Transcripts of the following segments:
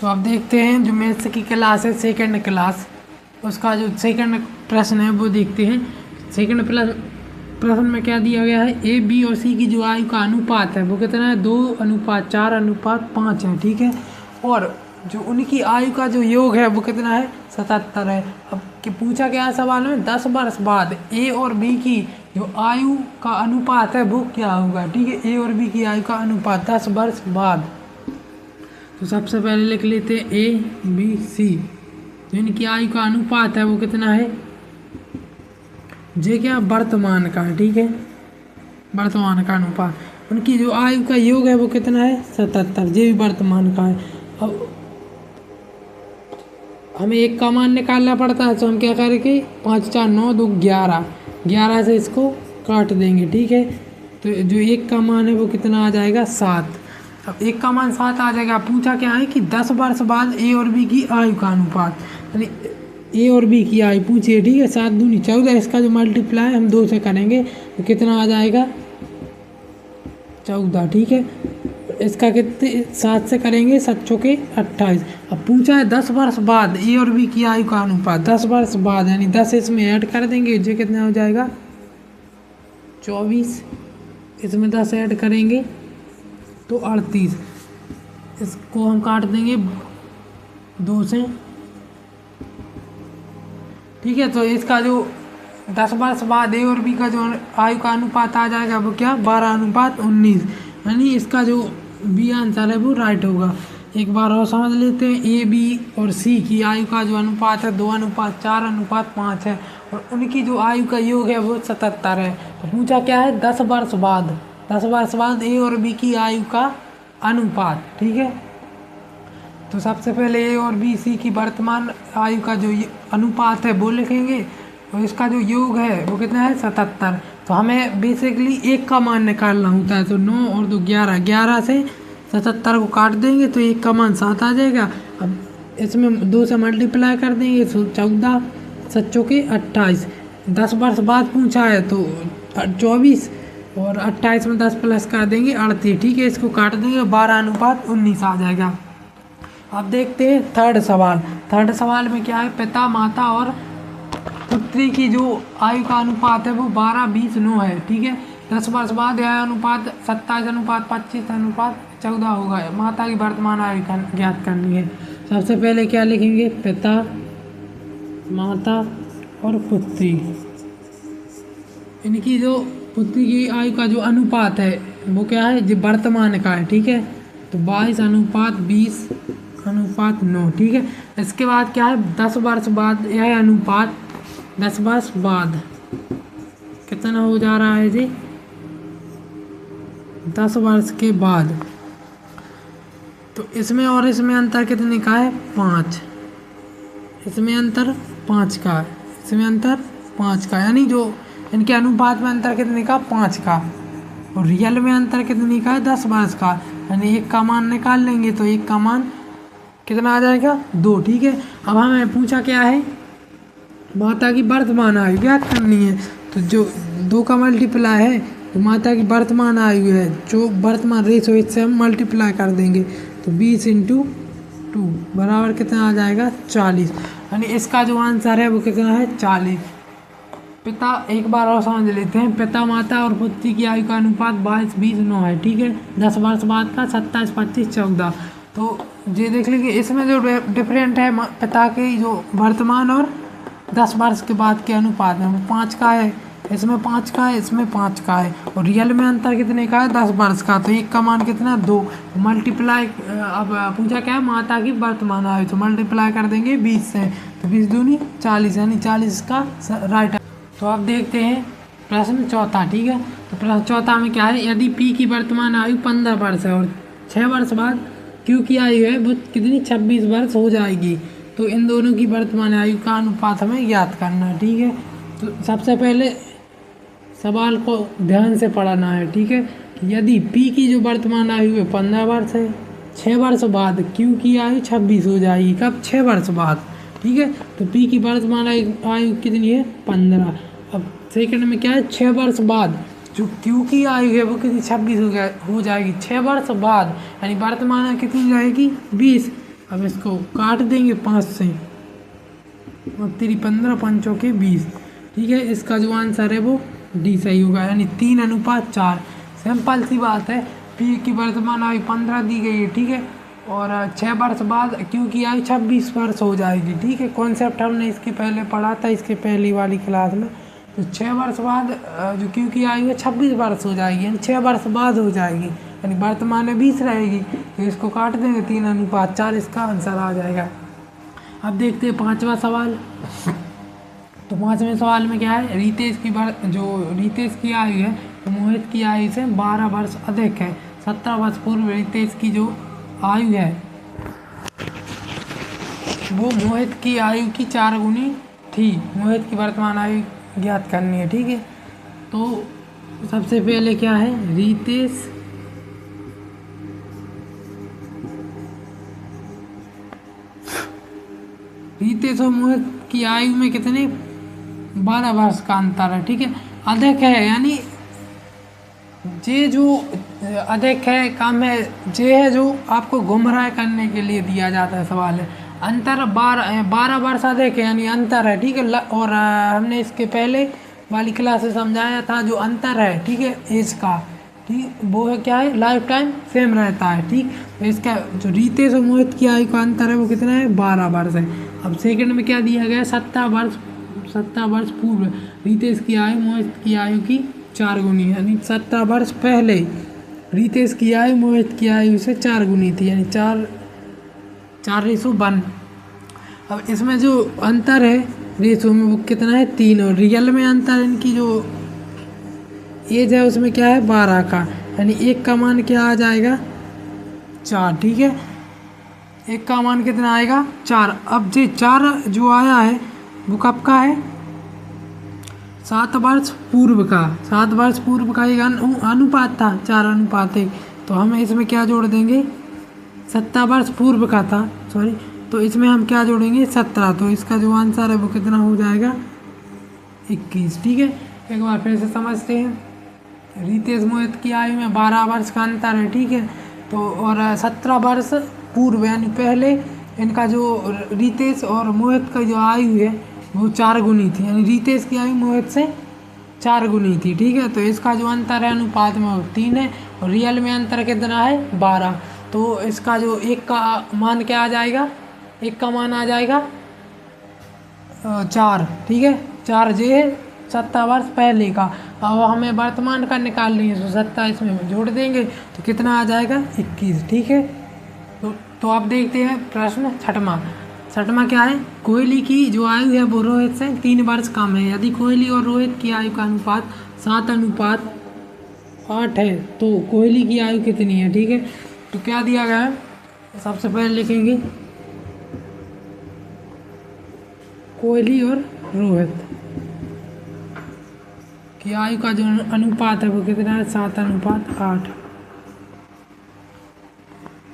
तो आप देखते हैं जो मैथ्स की क्लास है सेकंड क्लास, उसका जो सेकंड प्रश्न है वो देखते हैं। सेकंड प्रश्न में क्या दिया गया है, ए बी और सी की जो आयु का अनुपात है वो कितना है, 2:4:5 है, ठीक है। और जो उनकी आयु का जो योग है वो कितना है, 77 है। अब कि पूछा गया सवाल में 10 वर्ष बाद ए और बी की जो आयु का अनुपात है वो क्या होगा, ठीक है। ए और बी की आयु का अनुपात 10 वर्ष बाद। तो सबसे पहले लिख लेते हैं ए बी सी, जो इनकी आयु का अनुपात है वो कितना है, जे क्या वर्तमान का है, ठीक है, वर्तमान का अनुपात। उनकी जो आयु का योग है वो कितना है, 77, जे भी वर्तमान का है। अब हमें एक का मान निकालना पड़ता है, तो हम क्या करेंगे, 5 4 9 2 11, 11 से इसको काट देंगे, ठीक है। तो जो एक का मान है वो कितना आ जाएगा, 7। अब एक का मान 7 आ जाएगा। पूछा क्या है कि 10 वर्ष बाद ए और बी की आयु का अनुपात, यानी ए और बी की आयु पूछिए, ठीक है। 7 दूनी 14, इसका जो मल्टीप्लाई हम 2 से करेंगे तो कितना आ जाएगा, 14, ठीक है। इसका कितने 7 से करेंगे, 7 चौके 28। अब पूछा है 10 वर्ष बाद ए और बी की आयु का अनुपात, 10 वर्ष बाद, यानी 10 इसमें ऐड कर देंगे, जो कितना हो जाएगा 24, इसमें 10 ऐड करेंगे तो 38, इसको हम काट देंगे 2 से, ठीक है। तो इसका जो 10 वर्ष बाद ए और बी का जो आयु का अनुपात आ जाएगा वो क्या, 12:19, यानी इसका जो बी आंसर है वो राइट होगा। एक बार और समझ लेते हैं, ए बी और सी की आयु का जो अनुपात है 2:4:5 है, और उनकी जो आयु का योग है वो 77 है। तो पूछा क्या है, 10 वर्ष बाद, 10 वर्ष बाद ए और बी की आयु का अनुपात, ठीक है। तो सबसे पहले ए और बी सी की वर्तमान आयु का जो अनुपात है वो लिखेंगे, और इसका जो योग है वो कितना है, 77। तो हमें बेसिकली एक का मान निकालना होता है, तो 9 और 2 11, 11 से 77 को काट देंगे तो एक का मान 7 आ जाएगा। अब इसमें 2 से मल्टीप्लाई कर देंगे तो 14, 7 चौके 28। 10 वर्ष बाद पूछा है तो 24, और 28 में 10 प्लस कर देंगे 38, ठीक है। इसको काट देंगे 12:19 आ जाएगा। अब देखते हैं थर्ड सवाल। थर्ड सवाल में क्या है, पिता माता और पुत्री की जो आयु का अनुपात है वो 12:20:9 है, ठीक है। 10 वर्ष बाद यह अनुपात 27:25:14 होगा। माता की वर्तमान आयु ज्ञात करनी है। सबसे पहले क्या लिखेंगे, पिता माता और पुत्री, इनकी जो पुत्री की आयु का जो अनुपात है वो क्या है, जो वर्तमान का है, ठीक है। तो 22:20:9, ठीक है। इसके बाद क्या है, 10 वर्ष बाद यह अनुपात 10 वर्ष बाद कितना हो जा रहा है जी, 10 वर्ष के बाद। तो इसमें और इसमें अंतर कितने का है, 5, इसमें अंतर 5 का है, इसमें अंतर 5 का, यानी जो इनके अनुपात में अंतर कितने का, 5 का। और रियल में अंतर कितने का है, 10 वर्ष का, यानी एक का मान निकाल लेंगे तो एक का मान कितना आ जाएगा, 2, ठीक है। अब हमें पूछा क्या है, माता की वर्तमान आयु ज्ञात करनी है। तो जो 2 का मल्टीप्लाई है तो माता की वर्तमान आयु है, जो वर्तमान रेशो, इससे हम मल्टीप्लाई कर देंगे तो 20 × 2 बराबर कितना आ जाएगा, 40, यानी इसका जो आंसर है वो कितना है, 40। पिता, एक बार और समझ लेते हैं, पिता माता और पुत्री की आयु का अनुपात 22:20:9 है, ठीक है। 10 वर्ष बाद का 27:25:14। तो ये देख लीजिए, इसमें जो डिफरेंट है पिता की जो वर्तमान और 10 वर्ष के बाद के अनुपात में, वो 5 का है, इसमें 5 का है, इसमें 5 का है। और रियल में अंतर कितने का है, 10 वर्ष का। तो एक का मान कितना, 2 मल्टीप्लाई। अब पूछा क्या है, माता की वर्तमान आयु, तो मल्टीप्लाई कर देंगे 20 से, तो 20 दूनी 40, यानी 40 का राइट। तो अब देखते हैं प्रश्न चौथा, ठीक है। तो प्रश्न चौथा में क्या है, यदि पी की वर्तमान आयु 15 वर्ष है और 6 वर्ष बाद क्यू की आयु है वो कितनी, 26 वर्ष हो जाएगी, तो इन दोनों की वर्तमान आयु का अनुपात हमें ज्ञात करना है, ठीक है। तो सबसे पहले सवाल को ध्यान से पढ़ना है, ठीक है। यदि पी की जो वर्तमान आयु है 15 वर्ष है, 6 वर्ष बाद क्यू की आयु 26 हो जाएगी, कब, 6 वर्ष बाद, ठीक है। तो पी की वर्तमान आयु कितनी है, 15। अब सेकंड में क्या है, 6 वर्ष बाद जो क्यू की आयु है वो कितनी, 26 हो जाएगी 6 वर्ष बाद, यानी वर्तमान कितनी जाएगी, 20। अब इसको काट देंगे 5 से, और 15 पंचों के 20। ठीक है, इसका जो आंसर है वो डी सही होगा, यानी 3:4। सिंपल सी बात है। पी की वर्तमान आयु 15 दी गई है, ठीक है, और 6 वर्ष बाद क्यू की आयु 26 वर्ष हो जाएगी। ठीक है, कॉन्सेप्ट हमने इसके पहले पढ़ा था, इसके पहली वाली क्लास में। तो 6 वर्ष बाद जो क्यू की आयु है 26 वर्ष हो जाएगी, यानी 6 वर्ष बाद हो जाएगी, यानी वर्तमान में 20 रहेगी। तो इसको काट देंगे 3:4, इसका आंसर आ जाएगा। अब देखते हैं 5वां सवाल। तो 5वें सवाल में क्या है, रितेश की आयु है तो मोहित की आयु से 12 वर्ष अधिक है। 17 वर्ष पूर्व रितेश की जो आयु है वो मोहित की आयु की 4 गुनी थी। मोहित की वर्तमान आयु ज्ञात करनी है। ठीक है, तो सबसे पहले क्या है, रितेश और मोहित की आयु में कितने 12 वर्ष का अंतर है। ठीक है, अधिक है यानी जे जो अधिक है, कम है, जे है जो आपको गुमराह करने के लिए दिया जाता है सवाल है। अंतर 12 वर्ष अधिक है यानी अंतर है। ठीक है, और हमने इसके पहले वाली क्लास से समझाया था जो अंतर है, ठीक है, एज का, ठीक, वो है क्या है, लाइफ टाइम सेम रहता है। ठीक, तो इसका जो रितेश और मोहित की आयु का अंतर है वो कितना है, 12 वर्ष है। अब सेकंड में क्या दिया गया है, 17 वर्ष पूर्व रितेश की आयु मोहित की आयु की 4 गुनी, यानी 17 वर्ष पहले रितेश की आयु मोहित की आयु से 4 गुनी थी, यानी 4:1। अब इसमें जो अंतर है रेशो में वो कितना है, 3, और रियल में अंतर इनकी जो एज है उसमें क्या है, 12 का, यानी 1 का मान क्या आ जाएगा, 4। ठीक है, 1 का मान कितना आएगा, 4। अब जो 4 जो आया है वो कब का है, 7 वर्ष पूर्व का। 7 वर्ष पूर्व का एक अनुपात था, 4:1। तो हम इसमें क्या जोड़ देंगे, 17 वर्ष पूर्व का था, सॉरी, तो इसमें हम क्या जोड़ेंगे, 17। तो इसका जो आंसर है वो कितना हो जाएगा, 21। ठीक है, एक बार फिर से समझते हैं। रितेश मोहित की आयु में 12 वर्ष का अंतर है। ठीक है, तो और 17 वर्ष पूर्व यानी पहले इनका जो रितेश और मोहित का जो आयु है वो 4 गुनी थी, यानी रितेश की आयु मोहित से 4 गुनी थी। ठीक है, तो इसका जो अंतर है अनुपात में वो 3 है, और रियल में अंतर कितना है, 12। तो इसका जो 1 का मान क्या आ जाएगा, 1 का मान आ जाएगा 4। ठीक है, 4 जे है 17 वर्ष पहले का। अब हमें वर्तमान का निकाल लेंगे, तो 17 इसमें जोड़ देंगे तो कितना आ जाएगा, 21। ठीक है, तो आप देखते हैं प्रश्न छठवां क्या है, कोहली की जो आयु है वो रोहित से 3 वर्ष कम है। यदि कोहली और रोहित की आयु का अनुपात 7:8 है तो कोहली की आयु कितनी है। ठीक है, तो क्या दिया गया है, सबसे पहले लिखेंगे कोहली और रोहित की आयु का जो अनुपात है वो कितना है, 7:8।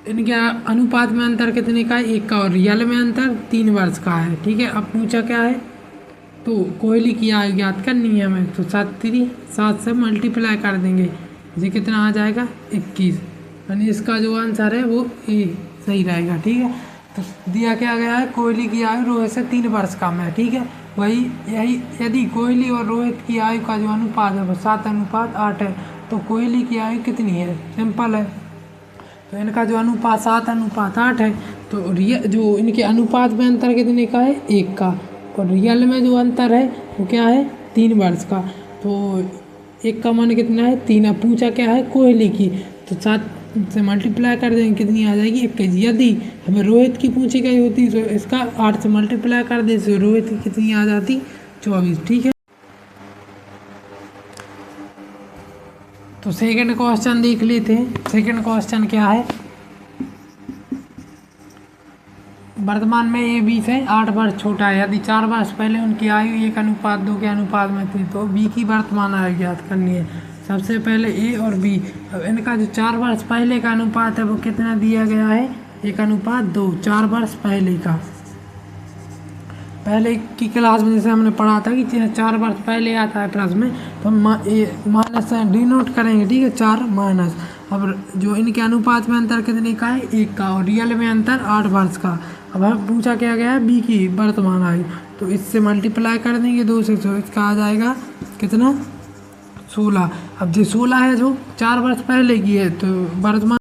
इनके अनुपात में अंतर कितने का है, 1 का, और रियल में अंतर 3 वर्ष का है। ठीक है, अब पूछा क्या है, तो कोहली की आयु ज्ञात करनी है हमें, तो 7 से मल्टीप्लाई कर देंगे, ये कितना आ जाएगा, 21, यानी इसका जो आंसर है वो ए सही रहेगा। ठीक है, तो दिया क्या गया है, कोहली की आयु रोहित से 3 वर्ष कम है। ठीक है, यही यदि कोहली और रोहित की आयु का जो अनुपात है वो 7:8 है तो कोहली की आयु कितनी है, सिंपल है। तो इनका जो अनुपात 7:8 है, तो जो इनके अनुपात में अंतर कितने का है, 1 का, और रियल में जो अंतर है वो क्या है, 3 वर्ष का। तो 1 का मान कितना है, 3। अब पूछा क्या है कोहली की, तो 7 से मल्टीप्लाई कर देंगे, कितनी आ जाएगी, 21। यदि हमें रोहित की पूछी गई होती तो इसका 8 से मल्टीप्लाई कर दे तो रोहित की कितनी आ जाती, 24। ठीक है, तो सेकंड क्वेश्चन देख लेते हैं। सेकंड क्वेश्चन क्या है, वर्तमान में ए बी से 8 वर्ष छोटा है। यदि 4 वर्ष पहले उनकी आयु 1:2 के अनुपात में थी तो बी की वर्तमान आयु ज्ञात करनी है। सबसे पहले ए और बी, अब इनका जो 4 वर्ष पहले का अनुपात है वो कितना दिया गया है, 1:2। 4 वर्ष पहले का, पहले की क्लास में जैसे हमने पढ़ा था कि 4 वर्ष पहले आता है प्रश्न में, तो हम माइनस डिनोट करेंगे। ठीक है, 4 माइनस। अब जो इनके अनुपात में अंतर कितने का है, 1 का, और रियल में अंतर 8 वर्ष का। अब हमें पूछा क्या गया है, बी की वर्तमान आयु, तो इससे मल्टीप्लाई कर देंगे 2 से, तो इसका आ जाएगा कितना, 16। अब जो 16 है जो 4 वर्ष पहले की है, तो वर्तमान